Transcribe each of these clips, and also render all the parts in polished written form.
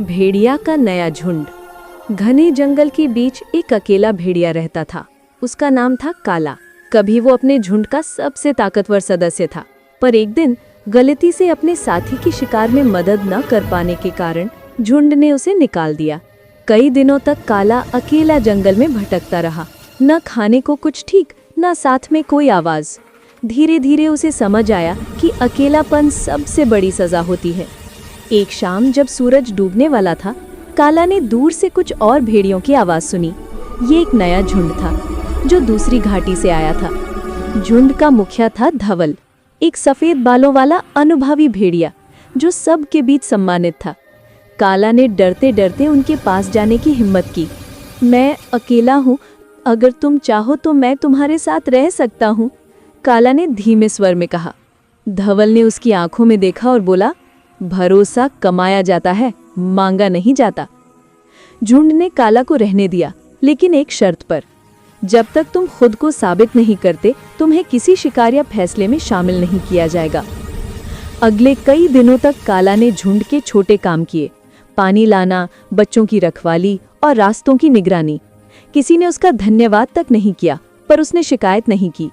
भेड़िया का नया झुंड। घने जंगल के बीच एक अकेला भेड़िया रहता था। उसका नाम था काला। कभी वो अपने झुंड का सबसे ताकतवर सदस्य था, पर एक दिन गलती से अपने साथी की शिकार में मदद न कर पाने के कारण झुंड ने उसे निकाल दिया। कई दिनों तक काला अकेला जंगल में भटकता रहा, न खाने को कुछ ठीक, न साथ में कोई आवाज। धीरे धीरे उसे समझ आया कि अकेलापन सबसे बड़ी सजा होती है। एक शाम जब सूरज डूबने वाला था, काला ने दूर से कुछ और भेड़ियों की आवाज सुनी। ये एक नया झुंड था जो दूसरी घाटी से आया था। झुंड का मुखिया था धवल, एक सफेद बालों वाला अनुभवी भेड़िया जो सबके बीच सम्मानित था। काला ने डरते डरते उनके पास जाने की हिम्मत की। मैं अकेला हूँ, अगर तुम चाहो तो मैं तुम्हारे साथ रह सकता हूँ, काला ने धीमे स्वर में कहा। धवल ने उसकी आंखों में देखा और बोला, भरोसा कमाया जाता है, मांगा नहीं जाता। झुंड ने काला को रहने दिया, लेकिन एक शर्त पर। जब तक तुम खुद को साबित नहीं करते, तुम्हें किसी शिकार या फैसले में शामिल नहीं किया जाएगा। अगले कई दिनों तक काला ने झुंड के छोटे काम किए, पानी लाना, बच्चों की रखवाली और रास्तों की निगरानी। किसी ने उसका धन्यवाद तक नहीं किया, पर उसने शिकायत नहीं की।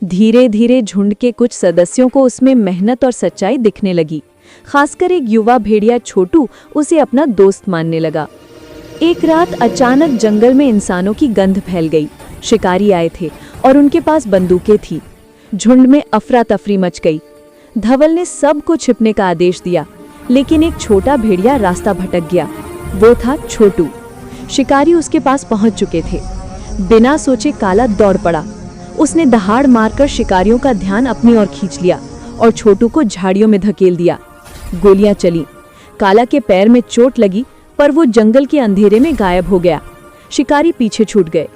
धीरे धीरे झुंड के कुछ सदस्यों को उसमें मेहनत और सच्चाई दिखने लगी। खासकर एक युवा भेड़िया छोटू उसे अपना दोस्त मानने लगा। एक रात अचानक जंगल में इंसानों की गंध फैल गई। शिकारी आए थे और उनके पास बंदूकें थी। झुंड में अफरा तफरी मच गई। धवल ने सबको छिपने का आदेश दिया, लेकिन एक छोटा भेड़िया रास्ता भटक गया। वो था छोटू। शिकारी उसके पास पहुंच चुके थे। बिना सोचे काला दौड़ पड़ा। उसने दहाड़ मारकर शिकारियों का ध्यान अपनी ओर खींच लिया और छोटू को झाड़ियों में धकेल दिया। गोलियां चली। काला के पैर में चोट लगी, पर वो जंगल के अंधेरे में गायब हो गया। शिकारी पीछे छूट गए।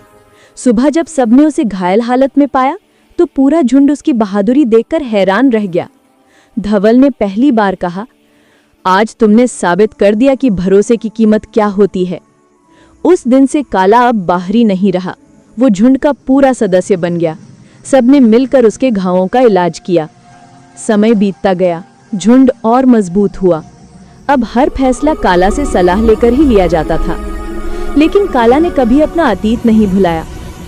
सुबह जब सबने उसे घायल हालत में पाया, तो पूरा झुंड उसकी बहादुरी देखकर हैरान रह गया। धवल ने पहली बार कहा, आज तुमने साबित कर दिया कि भरोसे की कीमत क्या होती है। उस दिन से काला अब बाहरी नहीं रहा, वो झुंड का पूरा सदस्य बन गया। सबने मिलकर उसके घावों का इलाज किया। समय बीतता गया, झुंड और मजबूत हुआ। अब हर फैसला काला से सलाह लेकर ही लिया जाता था। लेकिन काला ने कभी अपना अतीत नहीं भुलाया।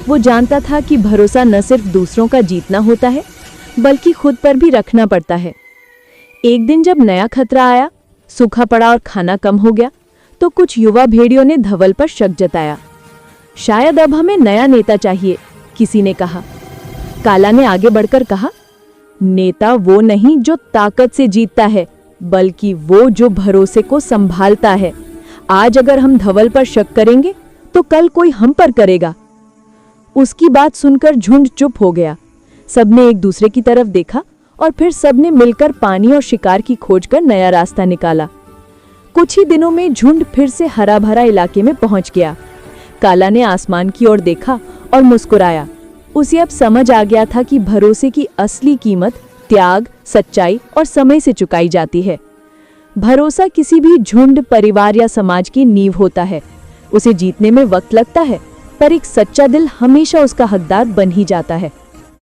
वो जानता था कि भरोसा न सिर्फ दूसरों का जीतना होता है, बल्कि खुद पर भी रखना पड़ता है। एक दिन जब नया खतरा आया, सूखा पड़ा और खाना कम हो गया, तो कुछ युवा भेड़ियों ने धवल पर शक जताया। शायद अब हमें नया नेता चाहिए, किसी ने कहा। काला ने आगे बढ़कर कहा, नेता वो नहीं जो ताकत से जीतता है, बल्कि वो जो भरोसे को संभालता है। आज अगर हम धवल पर शक करेंगे, तो कल कोई हम पर करेगा। उसकी बात सुनकर झुंड चुप हो गया। सबने एक दूसरे की तरफ देखा और फिर सबने मिलकर पानी और शिकार की खोज कर नया रास्ता निकाला। कुछ ही दिनों में झुंड फिर से हरा भरा इलाके में पहुंच गया। काला ने आसमान की ओर देखा और मुस्कुराया। उसे अब समझ आ गया था कि भरोसे की असली कीमत त्याग, सच्चाई और समय से चुकाई जाती है। भरोसा किसी भी झुंड, परिवार या समाज की नींव होता है। उसे जीतने में वक्त लगता है, पर एक सच्चा दिल हमेशा उसका हकदार बन ही जाता है।